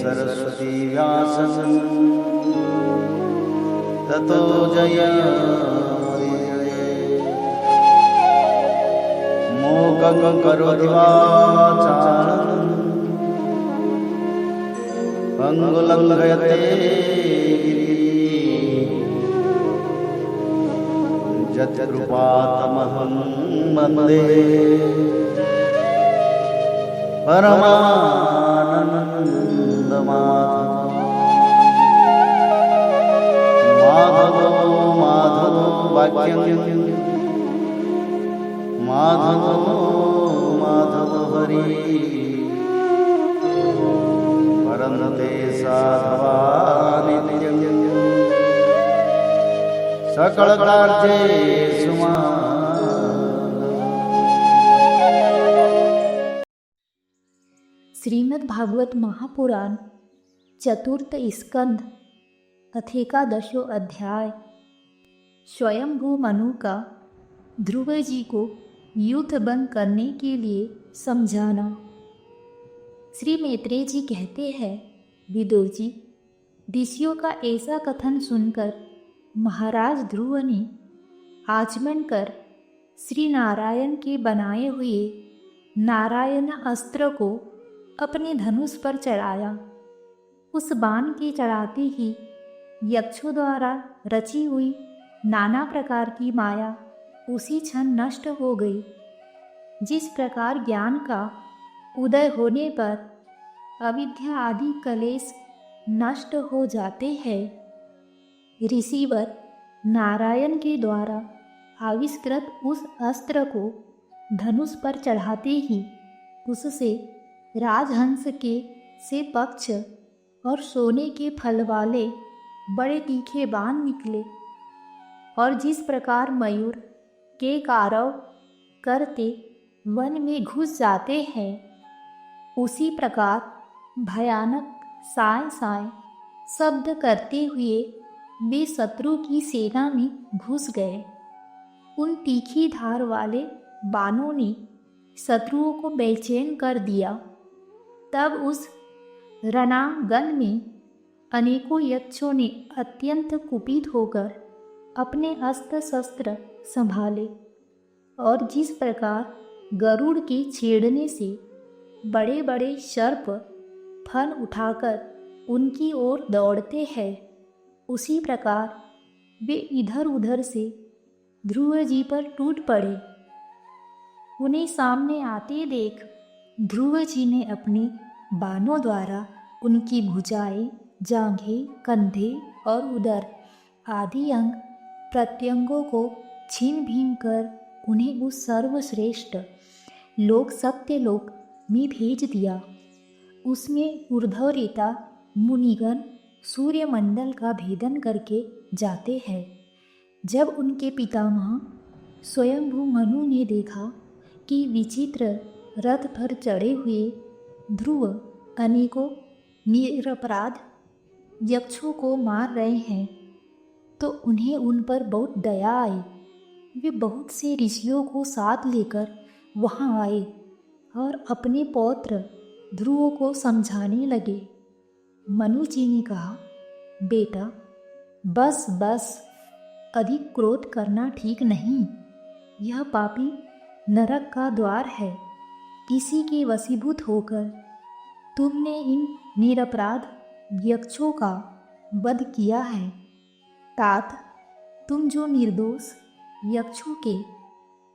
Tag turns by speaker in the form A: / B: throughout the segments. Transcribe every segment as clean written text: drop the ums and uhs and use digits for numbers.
A: सरस्वती व्यासं ततो जयमुदीरये। मूकं करोति वाचालं पंगुलं लङ्घयते यत्कृपातमहं वन्दे परमानन्दमाधवो माधवो वाक्यं माधवो हरि परन्ते साधवा नित्यं सकलकार्येषु
B: श्रीमद् भागवत महापुराण चतुर्थ स्कंध अथेकादशो अध्याय। स्वयंभू मनु का ध्रुव जी को युद्ध बंद करने के लिए समझाना। श्री मैत्रेय जी कहते हैं, विदुर जी, ऋषियों का ऐसा कथन सुनकर महाराज ध्रुव ने आचमन कर श्री नारायण के बनाए हुए नारायण अस्त्र को अपने धनुष पर चढ़ाया। उस बाण के चढ़ाते ही यक्षों द्वारा रची हुई नाना प्रकार की माया उसी क्षण नष्ट हो गई। जिस प्रकार ज्ञान का उदय होने पर अविद्या आदि कलेश नष्ट हो जाते हैं, ऋषिवर नारायण के द्वारा आविष्कृत उस अस्त्र को धनुष पर चढ़ाते ही उससे राजहंस के से पक्ष और सोने के फल वाले बड़े तीखे बाण निकले। और जिस प्रकार मयूर के कारव करते वन में घुस जाते हैं, उसी प्रकार भयानक साय साय शब्द करते हुए वे शत्रु की सेना में घुस गए। उन तीखी धार वाले बाणों ने शत्रुओं को बेचैन कर दिया। तब उस रणांगन में अनेकों यक्षों ने अत्यंत कुपित होकर अपने अस्त्र शस्त्र संभाले और जिस प्रकार गरुड़ के छेड़ने से बड़े बड़े सर्प फन उठाकर उनकी ओर दौड़ते हैं, उसी प्रकार वे इधर उधर से ध्रुव जी पर टूट पड़े। उन्हें सामने आते देख ध्रुव जी ने अपने बाणों द्वारा उनकी भुजाएं, जांघें, कंधे और उदर आदि अंग प्रत्यंगों को छीन भीन कर उन्हें उस सर्वश्रेष्ठ लोक सत्यलोक में भेज दिया। उसमें ऊर्ध्वरेता मुनिगण सूर्यमंडल का भेदन करके जाते हैं। जब उनके पितामह स्वयंभू मनु ने देखा कि विचित्र रथ पर चढ़े हुए ध्रुव अनेकों निरपराध यक्षों को मार रहे हैं, तो उन्हें उन पर बहुत दया आई। वे बहुत से ऋषियों को साथ लेकर वहां आए और अपने पौत्र ध्रुव को समझाने लगे। मनु जी ने कहा, बेटा बस बस, अधिक क्रोध करना ठीक नहीं। यह पापी नरक का द्वार है। इसी के वशीभूत होकर तुमने इन निरपराध यक्षों का वध किया है। तात, तुम जो निर्दोष यक्षों के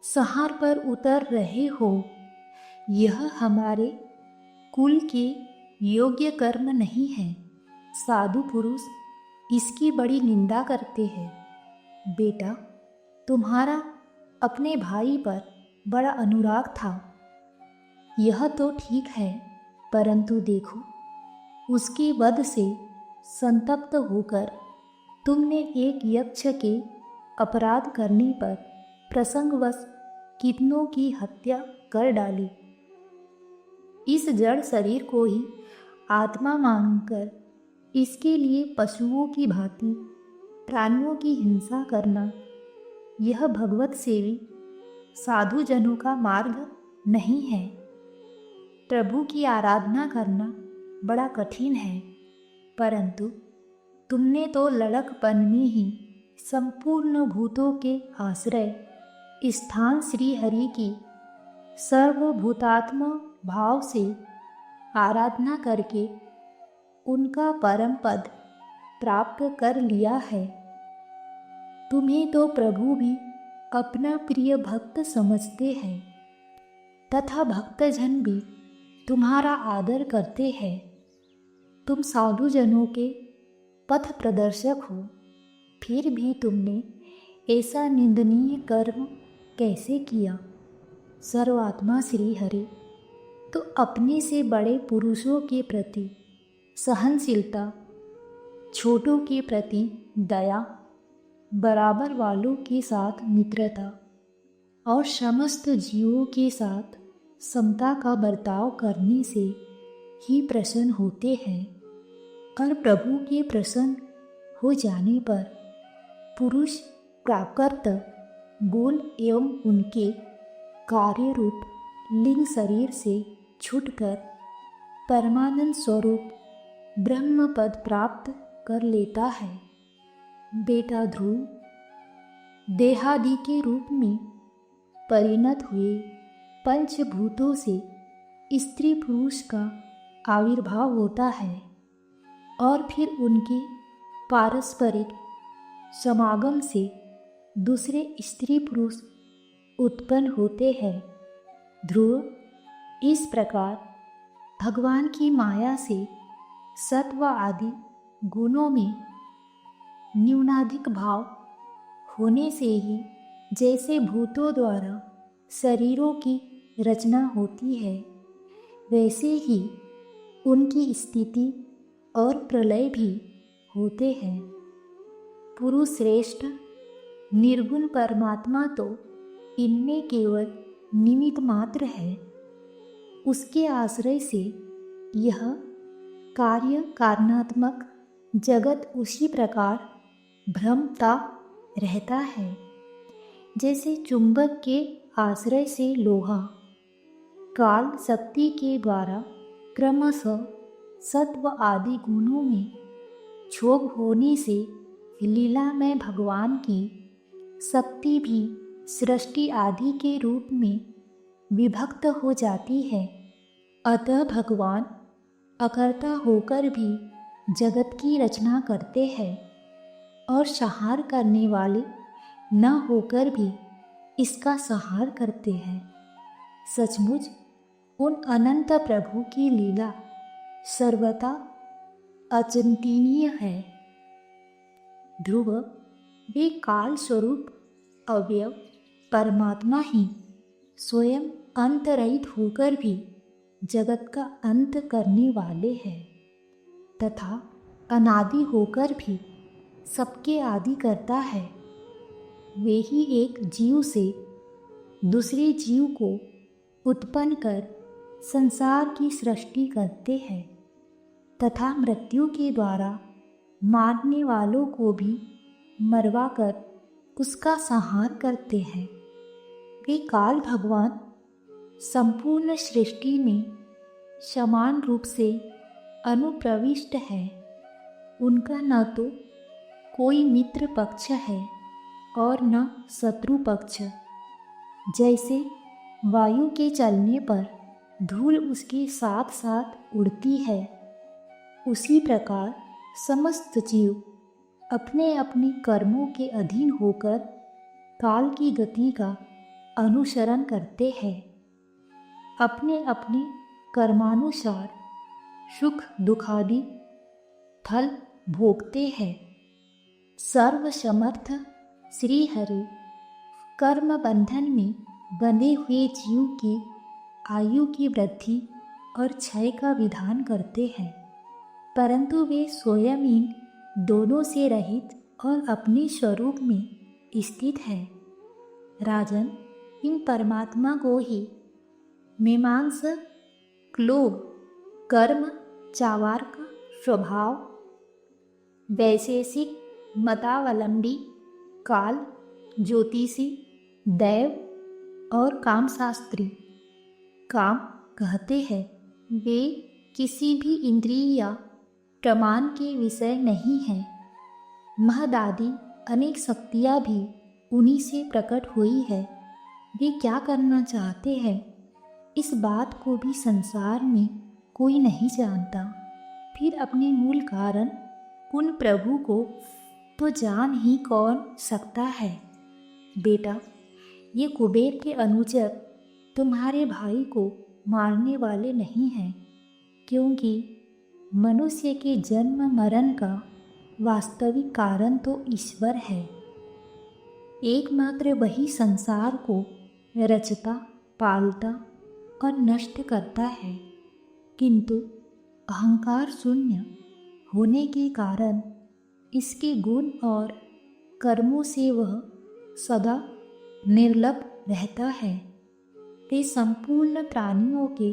B: संहार पर उतर रहे हो, यह हमारे कुल के योग्य कर्म नहीं है। साधु पुरुष इसकी बड़ी निंदा करते हैं। बेटा, तुम्हारा अपने भाई पर बड़ा अनुराग था, यह तो ठीक है, परंतु देखो, उसके वध से संतप्त होकर तुमने एक यक्ष के अपराध करने पर प्रसंगवश कितनों की हत्या कर डाली। इस जड़ शरीर को ही आत्मा मानकर इसके लिए पशुओं की भांति प्राणियों की हिंसा करना, यह भगवत सेवी साधुजनों का मार्ग नहीं है। प्रभु की आराधना करना बड़ा कठिन है, परंतु तुमने तो लड़कपन में ही संपूर्ण भूतों के आश्रय स्थान श्री हरि की सर्वभूतात्म भाव से आराधना करके उनका परम पद प्राप्त कर लिया है। तुम्हें तो प्रभु भी अपना प्रिय भक्त समझते हैं तथा भक्तजन भी तुम्हारा आदर करते हैं। तुम साधुजनों के पथ प्रदर्शक हो, फिर भी तुमने ऐसा निंदनीय कर्म कैसे किया? सर्वात्मा श्री हरि तो अपने से बड़े पुरुषों के प्रति सहनशीलता, छोटों के प्रति दया, बराबर वालों के साथ मित्रता और समस्त जीवों के साथ समता का बर्ताव करने से ही प्रसन्न होते हैं। और प्रभु के प्रसन्न हो जाने पर पुरुष प्राकृत गुण एवं उनके कार्य रूप लिंग शरीर से छूटकर परमानंद स्वरूप ब्रह्म पद प्राप्त कर लेता है। बेटा ध्रुव, देहादि के रूप में परिणत हुए पंचभूतों से स्त्री पुरुष का आविर्भाव होता है और फिर उनके पारस्परिक समागम से दूसरे स्त्री पुरुष उत्पन्न होते हैं। ध्रुव, इस प्रकार भगवान की माया से सत्व आदि गुणों में न्यूनाधिक भाव होने से ही जैसे भूतों द्वारा शरीरों की रचना होती है, वैसे ही उनकी स्थिति और प्रलय भी होते हैं। पुरुष श्रेष्ठ निर्गुण परमात्मा तो इनमें केवल निमित्त मात्र है। उसके आश्रय से यह कार्य कारणात्मक जगत उसी प्रकार भ्रमता रहता है जैसे चुंबक के आश्रय से लोहा काल शक्ति के द्वारा क्रमशः सत्व आदि गुणों में क्षोभ होने से लीला में भगवान की शक्ति भी सृष्टि आदि के रूप में विभक्त हो जाती है। अतः भगवान अकर्ता होकर भी जगत की रचना करते हैं और संहार करने वाले न होकर भी इसका संहार करते हैं। सचमुच उन अनंत प्रभु की लीला सर्वथा अचिंतनीय है। ध्रुव, वे काल स्वरूप अव्यय परमात्मा ही स्वयं अंतरहित होकर भी जगत का अंत करने वाले हैं तथा अनादि होकर भी सबके आदि करता है। वे ही एक जीव से दूसरे जीव को उत्पन्न कर संसार की सृष्टि करते हैं तथा मृत्यु के द्वारा मारने वालों को भी मरवा कर उसका संहार करते हैं। वे काल भगवान संपूर्ण सृष्टि में समान रूप से अनुप्रविष्ट है। उनका न तो कोई मित्र पक्ष है और न शत्रु पक्ष। जैसे वायु के चलने पर धूल उसके साथ साथ उड़ती है, उसी प्रकार समस्त जीव अपने अपने कर्मों के अधीन होकर काल की गति का अनुसरण करते हैं। अपने अपने कर्मानुसार सुख दुखादि फल भोगते हैं। सर्वसमर्थ श्री हरि कर्म बंधन में बंधे हुए जीव की आयु की वृद्धि और क्षय का विधान करते हैं, परंतु वे स्वयं इन दोनों से रहित और अपने स्वरूप में स्थित है। राजन, इन परमात्मा को ही मीमांस, क्लोभ, कर्म, चावार्क स्वभाव, वैशेषिक, मतावलंबी, काल, ज्योतिषी, दैव और कामशास्त्री काम कहते हैं। वे किसी भी इंद्रिय या प्रमाण के विषय नहीं है। महदादि अनेक शक्तियाँ भी उन्हीं से प्रकट हुई है। वे क्या करना चाहते हैं इस बात को भी संसार में कोई नहीं जानता। फिर अपने मूल कारण उन प्रभु को तो जान ही कौन सकता है। बेटा, ये कुबेर के अनुचर तुम्हारे भाई को मारने वाले नहीं हैं, क्योंकि मनुष्य के जन्म मरण का वास्तविक कारण तो ईश्वर है। एकमात्र वही संसार को रचता, पालता और नष्ट करता है, किंतु अहंकार शून्य होने के कारण इसके गुण और कर्मों से वह सदा निर्लिप्त रहता है। वे संपूर्ण प्राणियों के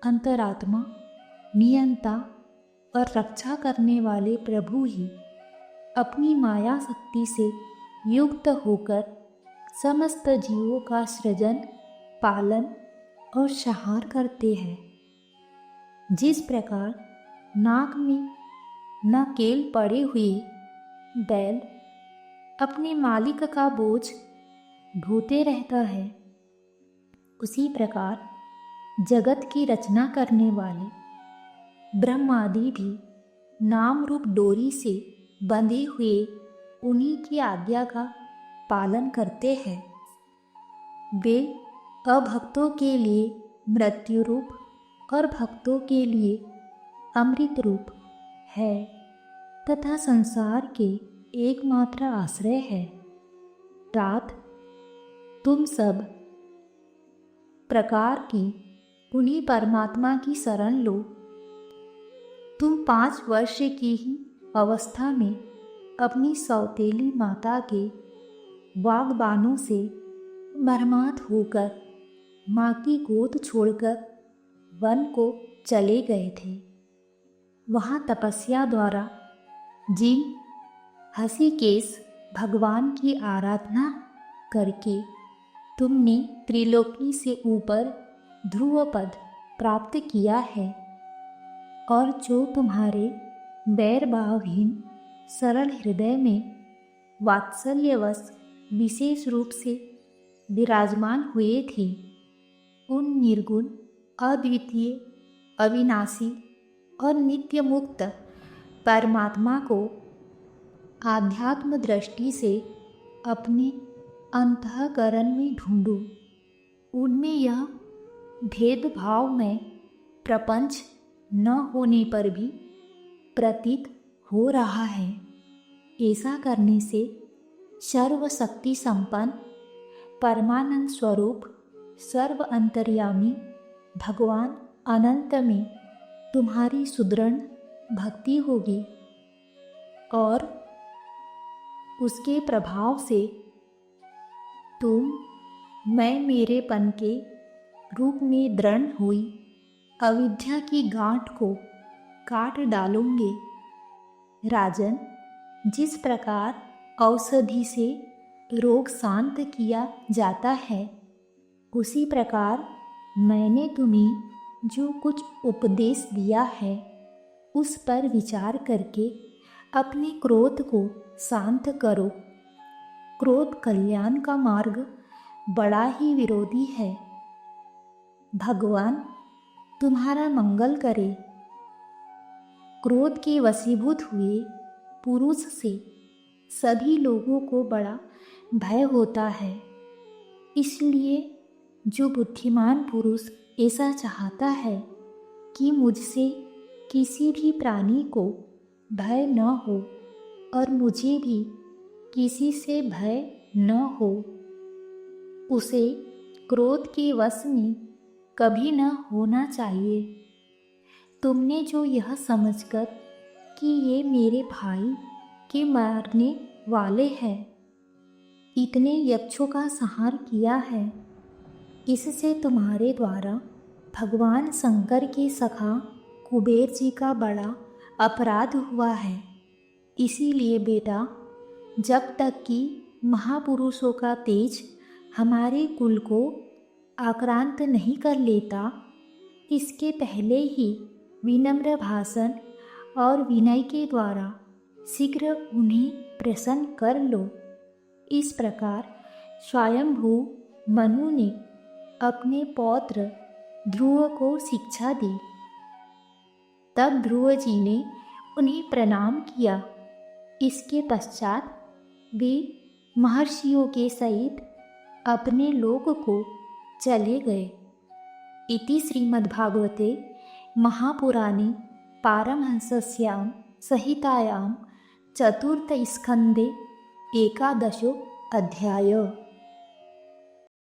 B: अंतरात्मा, नियंता और रक्षा करने वाले प्रभु ही अपनी माया शक्ति से युक्त होकर समस्त जीवों का सृजन, पालन और संहार करते हैं। जिस प्रकार नाक में नकेल पड़े हुए बैल अपने मालिक का बोझ ढोते रहता है, उसी प्रकार जगत की रचना करने वाले ब्रह्मादि भी नाम रूप डोरी से बंधे हुए उन्हीं की आज्ञा का पालन करते हैं। वे अभक्तों के लिए मृत्यु रूप और भक्तों के लिए अमृत रूप है तथा संसार के एकमात्र आश्रय है। तात, तुम सब प्रकार की उन्हीं परमात्मा की शरण लो। तुम 5 वर्ष की ही अवस्था में अपनी सौतेली माता के वाग्बाणों से मर्माहत होकर माँ की गोद छोड़कर वन को चले गए थे। वहाँ तपस्या द्वारा जिन हृषिकेश भगवान की आराधना करके तुमने त्रिलोकी से ऊपर ध्रुव पद प्राप्त किया है, और जो तुम्हारे बैरभावहीन सरल हृदय में वात्सल्यवश विशेष रूप से विराजमान हुए थे, उन निर्गुण, अद्वितीय, अविनाशी और नित्य मुक्त परमात्मा को आध्यात्म दृष्टि से अपने अंतःकरण में ढूंढो। उनमें यह भेदभाव में प्रपंच न होने पर भी प्रतीत हो रहा है। ऐसा करने से सर्वशक्ति संपन्न परमानंद स्वरूप सर्व अंतर्यामी भगवान अनंत में तुम्हारी सुदृढ़ भक्ति होगी, और उसके प्रभाव से तुम मैं मेरेपन के रूप में दृढ़ हुई अविद्या की गांठ को काट डालोगे। राजन, जिस प्रकार औषधि से रोग शांत किया जाता है, उसी प्रकार मैंने तुम्हें जो कुछ उपदेश दिया है उस पर विचार करके अपने क्रोध को शांत करो। क्रोध कल्याण का मार्ग बड़ा ही विरोधी है। भगवान तुम्हारा मंगल करे। क्रोध के वशीभूत हुए पुरुष से सभी लोगों को बड़ा भय होता है। इसलिए जो बुद्धिमान पुरुष ऐसा चाहता है कि मुझसे किसी भी प्राणी को भय न हो और मुझे भी किसी से भय न हो, उसे क्रोध के वश में कभी न होना चाहिए। तुमने जो यह समझकर कि ये मेरे भाई के मारने वाले हैं, इतने यक्षों का संहार किया है, इससे तुम्हारे द्वारा भगवान शंकर के सखा कुबेर जी का बड़ा अपराध हुआ है। इसीलिए बेटा, जब तक कि महापुरुषों का तेज हमारे कुल को आक्रांत नहीं कर लेता, इसके पहले ही विनम्र भाषण और विनय के द्वारा शीघ्र उन्हें प्रसन्न कर लो। इस प्रकार स्वयंभू मनु ने अपने पौत्र ध्रुव को शिक्षा दी। तब ध्रुव जी ने उन्हें प्रणाम किया। इसके पश्चात वे महर्षियों के सहित अपने लोक को चले गए। इति श्रीमद्भागवते महापुराणे पारमहंस्यां संहितायां चतुर्थस्कन्धे एकादशो अध्यायः।